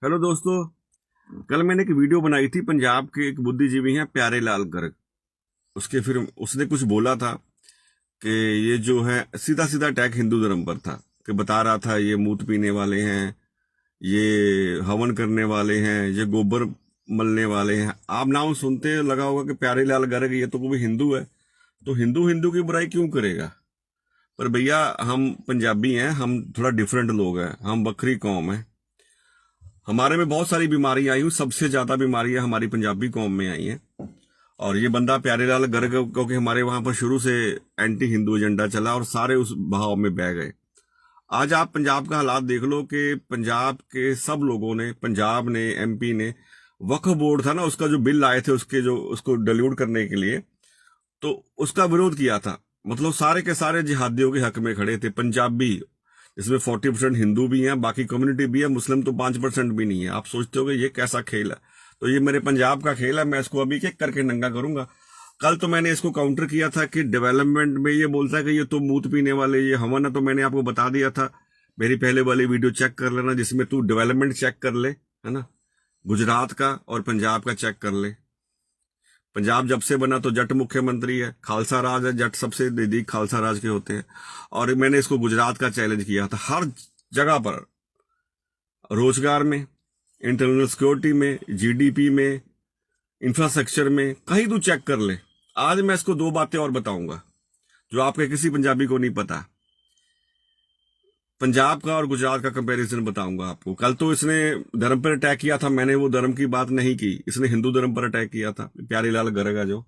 Hello दोस्तों। कल मैंने एक वीडियो बनाई थी। पंजाब के एक बुद्धिजीवी हैं प्यारे लाल गर्ग। उसके फिर उसने कुछ बोला था कि ये जो है सीधा सीधा अटैक हिंदू धर्म पर था, कि बता रहा था ये मूत पीने वाले हैं, ये हवन करने वाले हैं, ये गोबर मलने वाले हैं। आप नाम सुनते लगा होगा कि प्यारे लाल गर्ग ये तो कोई हिंदू है, तो हिंदू हिंदू की बुराई क्यों करेगा। पर भैया हम पंजाबी हैं, हम थोड़ा डिफरेंट लोग हैं, हम बकरी कौम है। हमारे में बहुत सारी बीमारियां आई हुई, सबसे ज्यादा बीमारियां हमारी पंजाबी कौम में आई हैं। और ये बंदा प्यारेलाल गर्ग, क्योंकि हमारे वहां पर शुरू से एंटी हिंदू एजेंडा चला और सारे उस बहाव में बह गए। आज आप पंजाब का हालात देख लो कि पंजाब के सब लोगों ने, पंजाब ने, एमपी ने, वक्फ बोर्ड था ना, उसका जो बिल आए थे उसके जो उसको डिल्यूट करने के लिए, तो उसका विरोध किया था। मतलब सारे के सारे जिहादियों के हक में खड़े थे पंजाबी। इसमें 40% हिंदू भी हैं, बाकी कम्युनिटी भी है, मुस्लिम तो 5% भी नहीं है। आप सोचते हो कि ये कैसा खेल है, तो ये मेरे पंजाब का खेल है। मैं इसको अभी एक करके नंगा करूंगा। कल तो मैंने इसको काउंटर किया था कि डेवलपमेंट में ये बोलता है कि ये तो मूत पीने वाले, ये हवन है, तो मैंने आपको बता दिया था। मेरी पहले वाली वीडियो चेक कर लेना, जिसमें तू डेवलपमेंट चेक कर ले, है ना, गुजरात का और पंजाब का चेक कर ले। पंजाब जब से बना तो जट मुख्यमंत्री है, खालसा राज है, जट सबसे नजदीक खालसा राज के होते हैं। और मैंने इसको गुजरात का चैलेंज किया था, हर जगह पर, रोजगार में, इंटरनल सिक्योरिटी में, जीडीपी में, इंफ्रास्ट्रक्चर में, कहीं तू चेक कर ले। आज मैं इसको दो बातें और बताऊंगा जो आपके किसी पंजाबी को नहीं पता। पंजाब का और गुजरात का कंपैरिजन बताऊंगा आपको। कल तो इसने धर्म पर अटैक किया था, मैंने वो धर्म की बात नहीं की, इसने हिंदू धर्म पर अटैक किया था। प्यारेलाल गर्ग का जो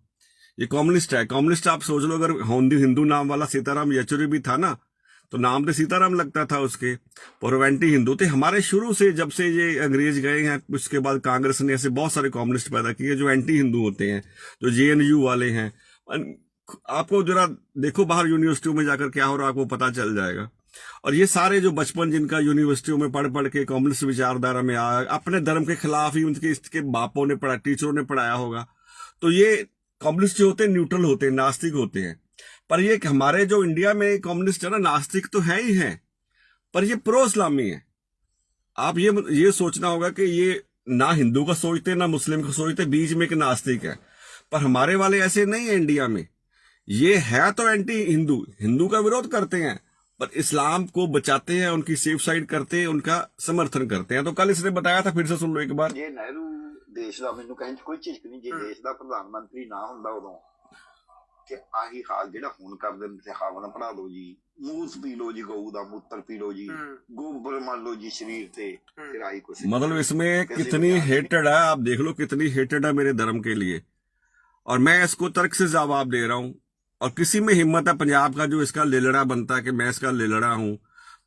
ये कम्युनिस्ट है, कम्युनिस्ट आप सोच लो, अगर हिंदू नाम वाला सीताराम येचुरी भी था ना, तो नाम तो सीताराम लगता था उसके, पर वो एंटी हिंदू थे। हमारे शुरू से जब से ये अंग्रेज गए हैं, उसके बाद कांग्रेस ने ऐसे बहुत सारे कम्युनिस्ट पैदा किए जो एंटी हिंदू होते हैं, जो जेएनयू वाले हैं। आपको जरा देखो बाहर यूनिवर्सिटियों में जाकर क्या हो रहा है, आपको पता चल जाएगा। और ये सारे जो बचपन जिनका यूनिवर्सिटियों में पढ़ पढ़ के कम्युनिस्ट विचारधारा में आया, अपने धर्म के खिलाफ ही उनके इसके बापों ने पढ़ा, टीचरों ने पढ़ाया होगा, तो ये कम्युनिस्ट जो होते हैं न्यूट्रल होते हैं, नास्तिक होते हैं। पर ये हमारे जो इंडिया में कम्युनिस्ट है ना, नास्तिक तो है ही है, पर ये प्रो इस्लामी है। आप ये सोचना होगा कि ये ना हिंदू का सोचते ना मुस्लिम का सोचते, बीच में एक नास्तिक है। पर हमारे वाले ऐसे नहीं है इंडिया में। ये है तो एंटी हिंदू, हिंदू का विरोध करते हैं, पर इस्लाम को बचाते हैं, उनकी सेफ साइड करते हैं, उनका समर्थन करते हैं। तो कल इसने बताया था, फिर से सुन लो एक बार। ਜੇ ਨਹਿਰੂ ਦੇਸ਼ ਦਾ ਮੈਨੂੰ ਕਹਿਣ 'ਚ ਕੋਈ ਝਿਜਕ ਨਹੀਂ, ਜੇ ਦੇਸ਼ ਦਾ ਪ੍ਰਧਾਨ ਮੰਤਰੀ ਨਾ ਹੁੰਦਾ ਉਦੋਂ, ਕਿ ਆਹੀ ਹਾਲ ਜਿਹੜਾ ਹੁਣ ਕਰਦੇ ਨੇ, ਤੇ ਹਵਨ ਪੜਾ ਲਓ ਜੀ, ਮੂਤ ਪੀ ਲਓ ਜੀ, ਗਊ ਦਾ ਮੂਤਰ ਪੀ ਲਓ ਜੀ, गोबर मान लो जी शरीर थे, फिर आई कुछ मतलब इसमें कितनी हेटेड है, आप देख लो कितनी हेटेड है मेरे धर्म के लिए। और मैं इसको तर्क से जवाब दे रहा हूं। और किसी में हिम्मत है पंजाब का जो इसका लेलड़ा बनता है कि मैं इसका लेलड़ा हूं,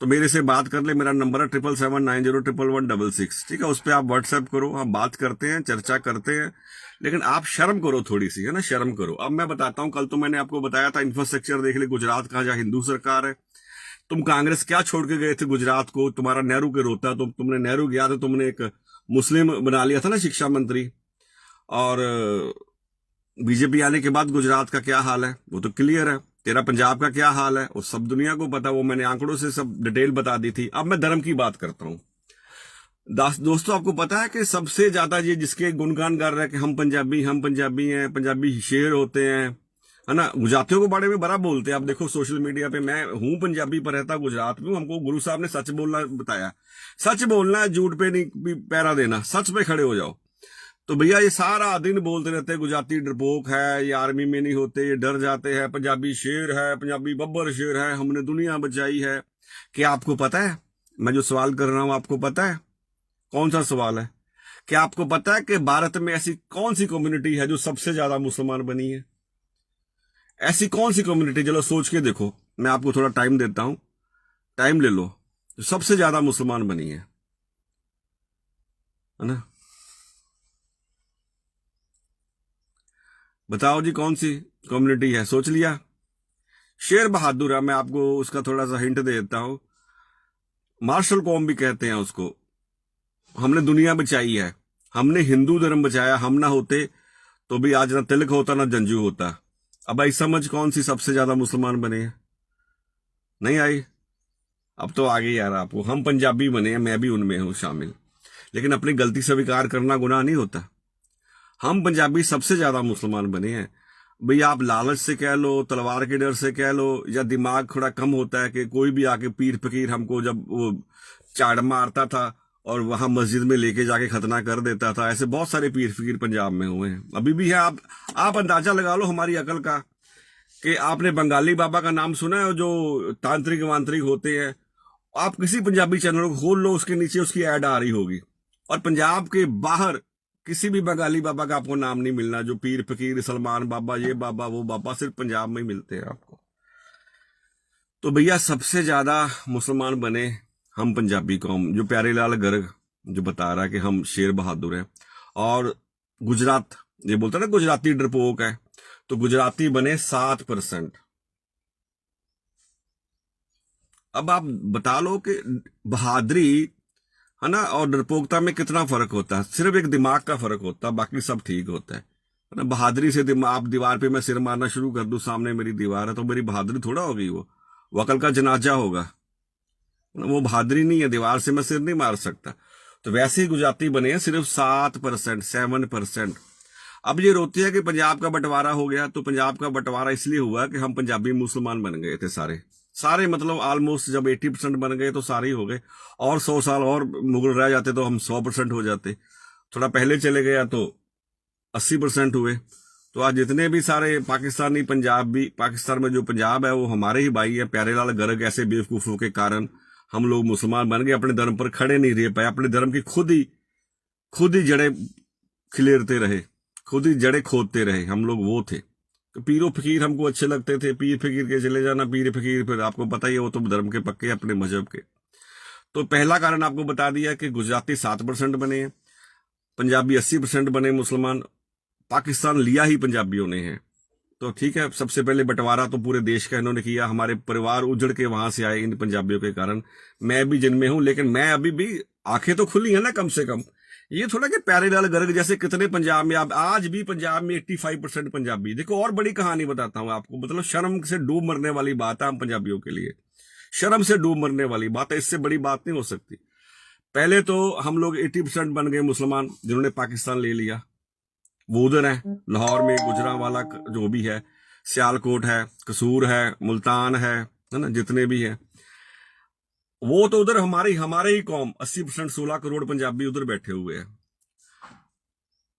तो मेरे से बात कर ले। मेरा नंबर है 7779011166। ठीक है, उस पर आप व्हाट्सएप करो, हम बात करते हैं, चर्चा करते हैं। लेकिन आप शर्म करो थोड़ी सी, है ना, शर्म करो। अब मैं बताता हूं, कल तो मैंने आपको बताया था इंफ्रास्ट्रक्चर देख ले गुजरात का, जहां हिंदू सरकार है। तुम कांग्रेस क्या छोड़ के गए थे गुजरात को, तुम्हारा नेहरू के रोता, तुमने नेहरू गया था, तुमने एक मुस्लिम बना लिया था ना शिक्षा मंत्री। और बीजेपी आने के बाद गुजरात का क्या हाल है वो तो क्लियर है। तेरा पंजाब का क्या हाल है वो सब दुनिया को पता, वो मैंने आंकड़ों से सब डिटेल बता दी थी। अब मैं धर्म की बात करता हूं। दोस्तों आपको पता है कि सबसे ज्यादा ये जिसके गुणगान गा रहा है कि हम पंजाबी हैं, पंजाबी शेर होते हैं, है ना, गुजरातियों के बारे में बड़ा बोलते हैं। आप देखो सोशल मीडिया पे, मैं हूं पंजाबी पर रहता गुजरात में, हमको गुरु साहब ने सच बोलना बताया। सच बोलना है, झूठ पे नहीं पैरा देना, सच पे खड़े हो जाओ। तो भैया ये सारा दिन बोलते रहते हैं गुजराती डरपोक है, ये आर्मी में नहीं होते, ये डर जाते हैं, पंजाबी शेर है, पंजाबी बब्बर शेर है, हमने दुनिया बचाई है। क्या आपको पता है, मैं जो सवाल कर रहा हूं आपको पता है कौन सा सवाल है? क्या आपको पता है कि भारत में ऐसी कौन सी कम्युनिटी है जो सबसे ज्यादा मुसलमान बनी है? ऐसी कौन सी कम्युनिटी, चलो सोच के देखो, मैं आपको थोड़ा टाइम देता हूं, टाइम ले लो, जो सबसे ज्यादा मुसलमान बनी है ना, बताओ जी कौन सी कम्युनिटी है? सोच लिया? शेर बहादुर है। मैं आपको उसका थोड़ा सा हिंट दे देता हूं। मार्शल कौम भी कहते हैं उसको। हमने दुनिया बचाई है, हमने हिंदू धर्म बचाया। हम ना होते तो भी आज ना तिलक होता ना जंजू होता। अब आई समझ कौन सी सबसे ज्यादा मुसलमान बने हैं? नहीं आई? अब तो आगे यार आपको, हम पंजाबी बने हैं, मैं भी उनमें हूं शामिल। लेकिन अपनी गलती स्वीकार करना गुनाह नहीं होता। हम पंजाबी सबसे ज्यादा मुसलमान बने हैं भाई, आप लालच से कह लो, तलवार के डर से कह लो, या दिमाग थोड़ा कम होता है कि कोई भी आके पीर फकीर हमको जब वो चाड़ मारता था और वहां मस्जिद में लेके जाके खतना कर देता था, ऐसे बहुत सारे पीर फकीर पंजाब में हुए हैं, अभी भी है। आप अंदाजा लगा लो हमारी अकल का कि आपने बंगाली बाबा का नाम सुना है जो तांत्रिक वांत्रिक होते हैं, आप किसी पंजाबी चैनल को खोल लो, उसके नीचे उसकी ऐड आ रही होगी, और पंजाब के बाहर किसी भी बंगाली बाबा का आपको नाम नहीं मिलना, जो पीर फकीर सलमान बाबा ये बाबा वो बाबा सिर्फ पंजाब में ही मिलते हैं आपको। तो भैया सबसे ज्यादा मुसलमान बने हम पंजाबी कौम, जो प्यारे लाल गर्ग जो बता रहा है कि हम शेर बहादुर हैं, और गुजरात ये बोलता है ना गुजराती डरपोक है, तो गुजराती बने 7%। अब आप बता लो कि बहादुरी है ना और डरपोकता में कितना फर्क होता है। सिर्फ एक दिमाग का फर्क होता है, बाकी सब ठीक होता है ना। बहादुरी से आप दीवार पे मैं सिर मारना शुरू कर दूं, सामने मेरी दीवार है, तो मेरी बहादुरी थोड़ा होगी, वो अकल का जनाजा होगा, वो बहादुरी नहीं है। दीवार से मैं सिर नहीं मार सकता। तो वैसे ही गुजराती बने हैं सिर्फ 7% अब ये रोती है कि पंजाब का बंटवारा हो गया, तो पंजाब का बंटवारा इसलिए हुआ कि हम पंजाबी मुसलमान बन गए थे सारे मतलब ऑलमोस्ट जब 80% बन गए तो सारे ही हो गए, और 100 साल और मुगल रह जाते तो हम 100% हो जाते। थोड़ा पहले चले गया तो 80% हुए। तो आज जितने भी सारे पाकिस्तानी पंजाबी, पाकिस्तान में जो पंजाब है वो हमारे ही भाई है। प्यारे लाल गर्ग ऐसे बेवकूफों के कारण हम लोग मुसलमान बन गए, अपने धर्म पर खड़े नहीं रह पाए, अपने धर्म की खुद ही जड़ें खिलेरते रहे, खुद ही जड़ें खोदते रहे। हम लोग वो थे। तो पीरो फकीर हमको अच्छे लगते थे, पीर फकीर के चले जाना, पीर फकीर फिर आपको पता ही है वो तो धर्म के पक्के अपने मजहब के। तो पहला कारण आपको बता दिया कि गुजराती 7% बने हैं, पंजाबी 80% बने मुसलमान, पाकिस्तान लिया ही पंजाबियों ने है। तो ठीक है, सबसे पहले बंटवारा तो पूरे देश का इन्होंने किया, हमारे परिवार उजड़ के वहां से आए इन पंजाबियों के कारण। मैं भी जिनमें हूं, लेकिन मैं अभी भी आंखें तो खुली है ना कम से कम। ये थोड़ा कि प्यारे लाल गर्ग जैसे कितने पंजाब में, आज भी पंजाब में 85% पंजाबी। देखो और बड़ी कहानी बताता हूं आपको, मतलब शर्म से डूब मरने वाली बात है हम पंजाबियों के लिए, शर्म से डूब मरने वाली बात है, इससे बड़ी बात नहीं हो सकती। पहले तो हम लोग 80% बन गए मुसलमान जिन्होंने पाकिस्तान ले लिया, वो उधर है लाहौर में, गुजरांवाला जो भी है, सियालकोट है, कसूर है, मुल्तान है ना, जितने भी है वो तो उधर हमारे ही कौम 80% 16 करोड़ पंजाबी उधर बैठे हुए हैं।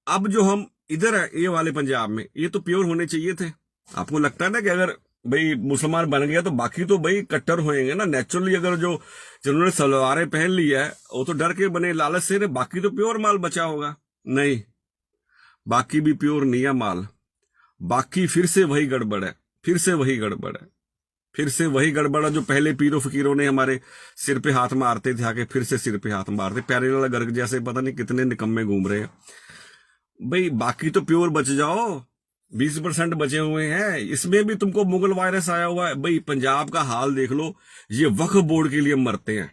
अब जो हम इधर है ये वाले पंजाब में, ये तो प्योर होने चाहिए थे। आपको लगता है ना कि अगर भाई मुसलमान बन गया तो बाकी तो भाई कट्टर होएंगे ना नेचुरली। अगर जो जिन्होंने सलवारें पहन ली है वो तो डर के बने लालच से, बाकी तो प्योर माल बचा होगा। नहीं, बाकी भी प्योर नहीं है माल, बाकी फिर से वही गड़बड़ है, फिर से वही गड़बड़ है जो पहले पीरो फकीरों ने हमारे सिर पे हाथ मारते थे, आके फिर से सिर पे हाथ मारते। प्यारे लाल गर्ग जैसे पता नहीं कितने निकम्मे घूम रहे हैं भाई। बाकी तो प्योर बच जाओ, 20% बचे हुए हैं, इसमें भी तुमको मुगल वायरस आया हुआ है भाई। पंजाब का हाल देख लो, ये वक्फ बोर्ड के लिए मरते हैं।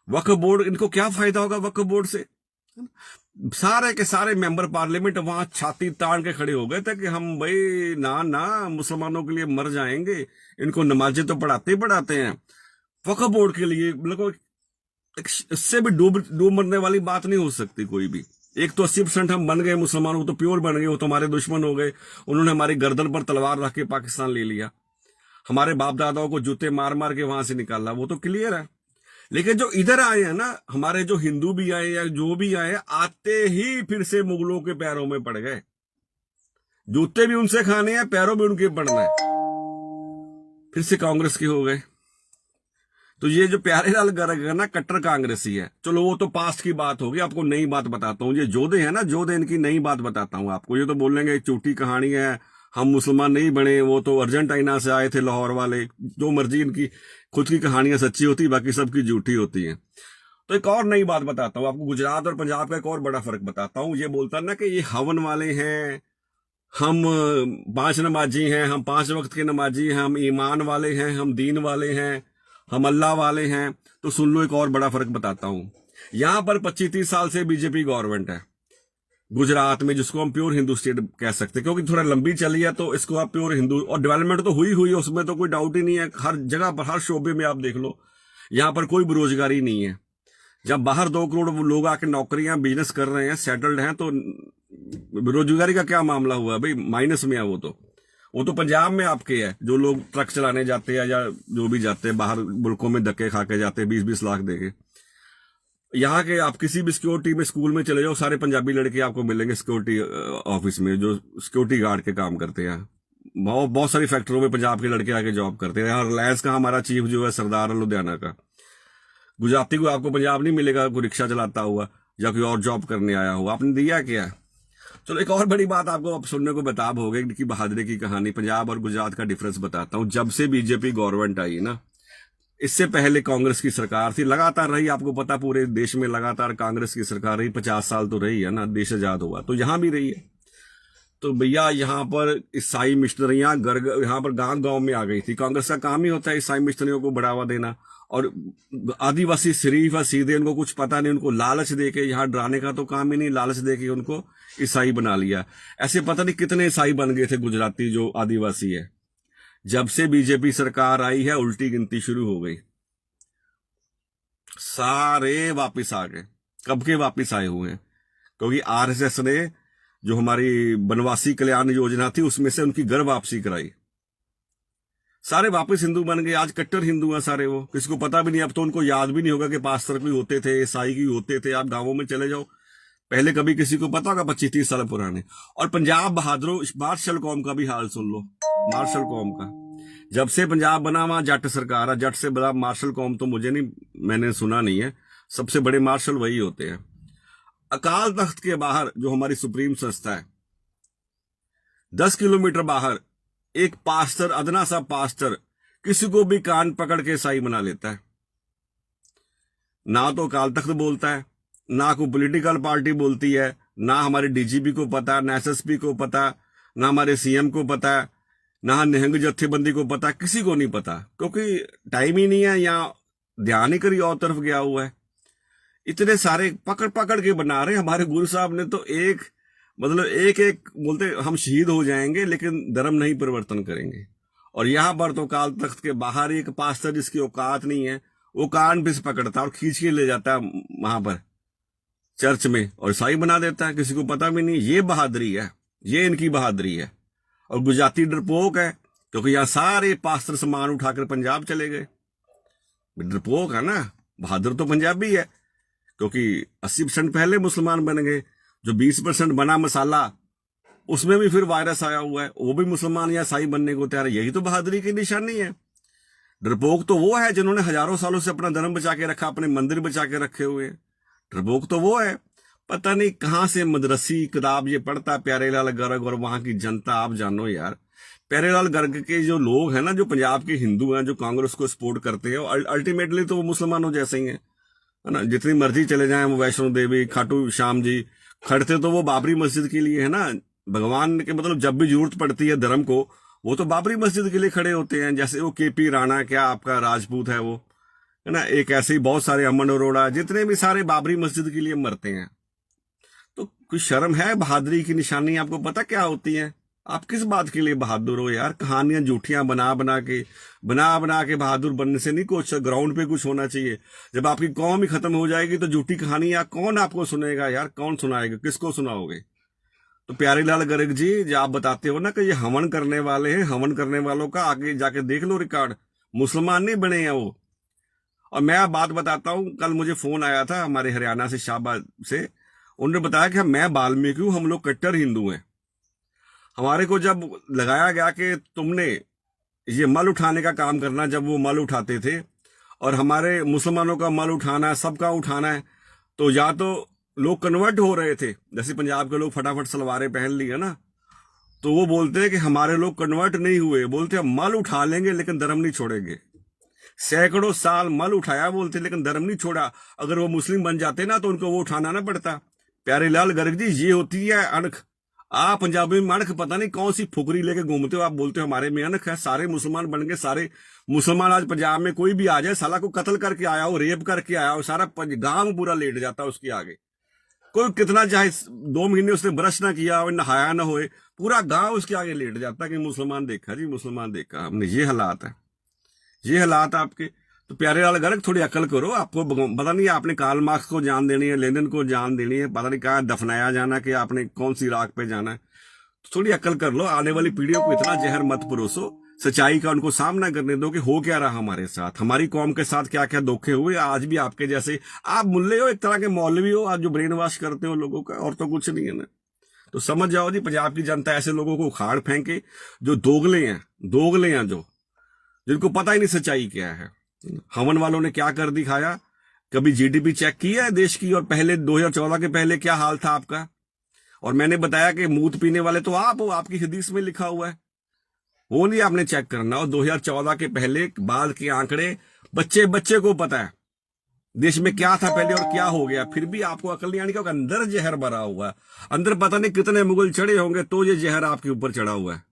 वक्फ बोर्ड, इनको क्या फायदा होगा वक्फ बोर्ड से? सारे के सारे मेंबर पार्लियामेंट वहां छाती तान के खड़े हो गए थे कि हम भाई ना मुसलमानों के लिए मर जाएंगे, इनको नमाजें तो पढ़ाते हैं। वक्फ बोर्ड के लिए मतलब इससे भी डूब मरने वाली बात नहीं हो सकती कोई भी। एक तो 80% हम बन गए मुसलमान, वो तो प्योर बन गए, वो तो हमारे दुश्मन हो गए, उन्होंने हमारी गर्दन पर तलवार रख के पाकिस्तान ले लिया, हमारे बाप दादाओं को जूते मार मार के वहां से निकाला, वो तो क्लियर है। लेकिन जो इधर आए हैं ना, हमारे जो हिंदू भी आए या जो भी आए, आते ही फिर से मुगलों के पैरों में पड़ गए। जूते भी उनसे खाने हैं, पैरों में उनके पड़ना है, फिर से कांग्रेस के हो गए। तो ये जो प्यारे लाल गर्ग है ना, कट्टर कांग्रेसी है। चलो वो तो पास्ट की बात होगी, आपको नई बात बताता हूँ। ये जोधे है ना, जोधे, इनकी नई बात बताता हूँ आपको। ये तो बोलेंगे झूठी कहानी है, हम मुसलमान नहीं बने, वो तो अर्जेंटीना से आए थे लाहौर वाले। जो मर्जी, इनकी खुद की कहानियां सच्ची होती, बाकी सबकी झूठी होती हैं। तो एक और नई बात बताता हूँ आपको, गुजरात और पंजाब का एक और बड़ा फर्क बताता हूँ। ये बोलता ना कि ये हवन वाले हैं, हम 5 नमाजी हैं, हम 5 वक्त के नमाजी हैं, हम ईमान वाले हैं, हम दीन वाले हैं, हम अल्लाह वाले हैं। तो सुन लो, एक और बड़ा फर्क बताता हूं। यहां पर 25-30 साल से बीजेपी गवर्नमेंट है गुजरात में, जिसको हम प्योर हिंदू स्टेट कह सकते हैं, क्योंकि थोड़ा लंबी चली है तो इसको आप प्योर हिंदू, और डेवलपमेंट तो हुई है, उसमें तो कोई डाउट ही नहीं है। हर जगह पर, हर शोबे में आप देख लो, यहां पर कोई बेरोजगारी नहीं है। जब बाहर 2 करोड़ लोग आके नौकरियां बिजनेस कर रहे हैं, सेटल्ड हैं, तो बेरोजगारी का क्या मामला हुआ भाई? माइनस में है वो तो पंजाब में आपके है, जो लोग ट्रक चलाने जाते हैं या जो भी जाते हैं बाहर मुल्कों में, धक्के खा के जाते हैं 20-20 लाख देके। यहाँ के आप किसी भी सिक्योरिटी में स्कूल में चले जाओ, सारे पंजाबी लड़के आपको मिलेंगे सिक्योरिटी ऑफिस में, जो सिक्योरिटी गार्ड के काम करते हैं। बहुत सारी फैक्ट्रियों में पंजाब के लड़के आके जॉब करते हैं। यहाँ रिलायंस का हमारा चीफ जो है सरदार लुधियाना का, गुजराती को आपको पंजाब नहीं मिलेगा, कोई रिक्शा चलाता हुआ या कोई और जॉब करने आया हुआ। आपने दिया क्या? चलो एक और बड़ी बात आपको अब सुनने को बेताब हो गई कि बहादुरी की कहानी। पंजाब और गुजरात का डिफरेंस बताता हूं। जब से बीजेपी गवर्नमेंट आई ना, इससे पहले कांग्रेस की सरकार थी, लगातार रही, आपको पता पूरे देश में लगातार कांग्रेस की सरकार रही, 50 साल तो रही है ना, देश आजाद हुआ, तो यहां भी रही है। तो भैया यहाँ पर ईसाई मिशनरियां यहाँ पर गांव गांव में आ गई थी। कांग्रेस का काम ही होता है ईसाई मिशनरियों को बढ़ावा देना, और आदिवासी शरीफ और सीधे, उनको कुछ पता नहीं, उनको लालच देके, यहाँ डराने का तो काम ही नहीं, लालच देके उनको ईसाई बना लिया। ऐसे पता नहीं कितने ईसाई बन गए थे गुजराती जो आदिवासी है। जब से बीजेपी सरकार आई है उल्टी गिनती शुरू हो गई, सारे वापिस आ गए। कब के वापिस आए हुए हैं? क्योंकि आरएसएस ने जो हमारी बनवासी कल्याण योजना थी उसमें से उनकी घर वापसी कराई, सारे वापस हिंदू बन गए। आज कट्टर हिंदू हैं सारे, वो किसी को पता भी नहीं। अब तो उनको याद भी नहीं होगा कि पास्टर भी होते थे, ईसाई भी होते थे। आप गांवों में चले जाओ, पहले कभी किसी को पता होगा 25-30 साल पुराने। और पंजाब बहादुरों, मार्शल कौम का भी हाल सुन लो। मार्शल कौम का जब से पंजाब बना वहां जट सरकार है, जट से बड़ा मार्शल कौम तो मुझे नहीं, मैंने सुना नहीं है। सबसे बड़े मार्शल वही होते हैं। अकाल तख्त के बाहर जो हमारी सुप्रीम संस्था है, 10 किलोमीटर बाहर एक पास्टर, अदना सा पास्टर, किसी को भी कान पकड़ के ईसाई बना लेता है। ना तो अकाल तख्त बोलता है, ना कोई पॉलिटिकल पार्टी बोलती है, ना हमारे डीजीपी को पता, ना एसएसपी को पता, ना हमारे सीएम को पता, ना निहंग जत्थेबंदी को पता, किसी को नहीं पता, क्योंकि टाइम ही नहीं है, या ध्यान ही करी और तरफ गया हुआ है। इतने सारे पकड़ पकड़ के बना रहे। हमारे गुरु साहब ने तो एक एक बोलते हम शहीद हो जाएंगे लेकिन धर्म नहीं परिवर्तन करेंगे। और यहां पर तो काल तख्त के बाहर एक पास्टर जिसकी औकात नहीं है, वो कान पे से पकड़ता है और खींच के ले जाता है वहां पर चर्च में, और ईसाई बना देता है, किसी को पता भी नहीं। ये बहादुरी है, ये इनकी बहादुरी है। और गुजराती डरपोक है, क्योंकि यहाँ सारे पास्टर सामान उठाकर पंजाब चले गए। डरपोक है ना, बहादुर तो पंजाबी है, क्योंकि 80% पहले मुसलमान बन गए। जो 20% बना मसाला, उसमें भी फिर वायरस आया हुआ है, वो भी मुसलमान या ईसाई बनने को तैयार है। यही तो बहादुरी की निशानी है। डरपोक तो वो है जिन्होंने हजारों सालों से अपना धर्म बचा के रखा, अपने मंदिर बचा के रखे हुए। डरपोक तो वो है, पता नहीं कहां से मदरसी किताब ये पढ़ता प्यारेलाल गर्ग, और वहां की जनता आप जानो यार। प्यारेलाल गर्ग के जो लोग हैं ना, जो पंजाब के हिंदू हैं, जो कांग्रेस को सपोर्ट करते हैं, अल्टीमेटली तो वो मुसलमानों जैसे ही है ना। जितनी मर्जी चले जाएं, वो वैष्णो देवी, खाटू श्याम जी, खड़ते तो वो बाबरी मस्जिद के लिए है ना। भगवान के मतलब जब भी जरूरत पड़ती है धर्म को, वो तो बाबरी मस्जिद के लिए खड़े होते हैं। जैसे वो केपी राणा, क्या आपका राजपूत है वो, है ना। एक ऐसे ही बहुत सारे अमन अरोड़ा, जितने भी सारे बाबरी मस्जिद के लिए मरते हैं। तो कुछ शर्म है? बहादुरी की निशानी आपको पता क्या होती है? आप किस बात के लिए बहादुर हो यार? कहानियां झूठियां बना बना के बहादुर बनने से नहीं, कुछ ग्राउंड पे कुछ होना चाहिए। जब आपकी कौम ही खत्म हो जाएगी तो झूठी कहानियां कौन आपको सुनेगा यार? कौन सुनाएगा? किसको सुनाओगे? तो प्यारेलाल गर्ग जी, जो आप बताते हो ना कि ये हवन करने वाले हैं, हवन करने वालों का आगे जाके देख लो रिकॉर्ड, मुसलमान नहीं बने हैं वो। और मैं बात बताता हूं, कल मुझे फोन आया था हमारे हरियाणा से, शाहबाद से। उन्होंने बताया कि मैं वाल्मीकि हूं, हम लोग कट्टर हिंदू हैं। हमारे को जब लगाया गया कि तुमने ये मल उठाने का काम करना, जब वो मल उठाते थे, और हमारे मुसलमानों का मल उठाना है, सबका उठाना है, तो या तो लोग कन्वर्ट हो रहे थे, जैसे पंजाब के लोग फटाफट सलवारें पहन ली है ना, तो वो बोलते हैं कि हमारे लोग कन्वर्ट नहीं हुए, बोलते हम मल उठा लेंगे लेकिन धर्म नहीं छोड़ेंगे। सैकड़ों साल मल उठाया बोलते, लेकिन धर्म नहीं छोड़ा। अगर वो मुस्लिम बन जाते ना तो उनको वो उठाना ना पड़ता। प्यारेलाल गर्ग जी, ये होती है अनख। आप पंजाबी में अनख पता नहीं कौन सी फुकरी लेके घूमते हो, आप बोलते हो हमारे में अनख है। सारे मुसलमान बन गए, सारे मुसलमान आज पंजाब में कोई भी आ जाए, साला को कत्ल करके आया हो, रेप करके आया हो, सारा गांव पूरा लेट जाता है उसके आगे। कोई कितना चाहे 2 महीने उसने ब्रश ना किया हो, नहाया ना होए, पूरा गांव उसके आगे लेट जाता कि मुसलमान देखा जी, मुसलमान देखा हमने। ये हालात है, ये हालात आपके। तो प्यारेलाल गर्ग थोड़ी अकल करो। आपको पता नहीं आपने कार्ल मार्क्स को जान देनी है, लेनिन को जान देनी है, पता नहीं कहाँ दफनाया जाना कि आपने कौन सी राख पे जाना है। तो थोड़ी अकल कर लो। आने वाली पीढ़ियों को इतना जहर मत परोसो, सच्चाई का उनको सामना करने दो कि हो क्या रहा हमारे साथ, हमारी कौम के साथ क्या क्या धोखे हुए। आज भी आपके जैसे आप मुल्ले हो, एक तरह के मौलवी हो, आज जो ब्रेन वॉश करते हो लोगों का, और तो कुछ नहीं है ना। तो समझ जाओ जी, पंजाब की जनता ऐसे लोगों को उखाड़ फेंके जो दोगले हैं, जो जिनको पता ही नहीं सच्चाई क्या है। हमन वालों ने क्या कर दिखाया? कभी जीडीपी चेक किया है देश की? और पहले 2014 के पहले क्या हाल था आपका? और मैंने बताया कि मूत पीने वाले तो आप हो, आपकी हदीस में लिखा हुआ है, वो नहीं आपने चेक करना। और 2014 के पहले बाद के आंकड़े बच्चे को पता है देश में क्या था पहले और क्या हो गया। फिर भी आपको अकल नहीं आनी कि अंदर जहर भरा हुआ है, अंदर पता नहीं कितने मुगल चढ़े होंगे तो ये जहर आपके ऊपर चढ़ा हुआ है।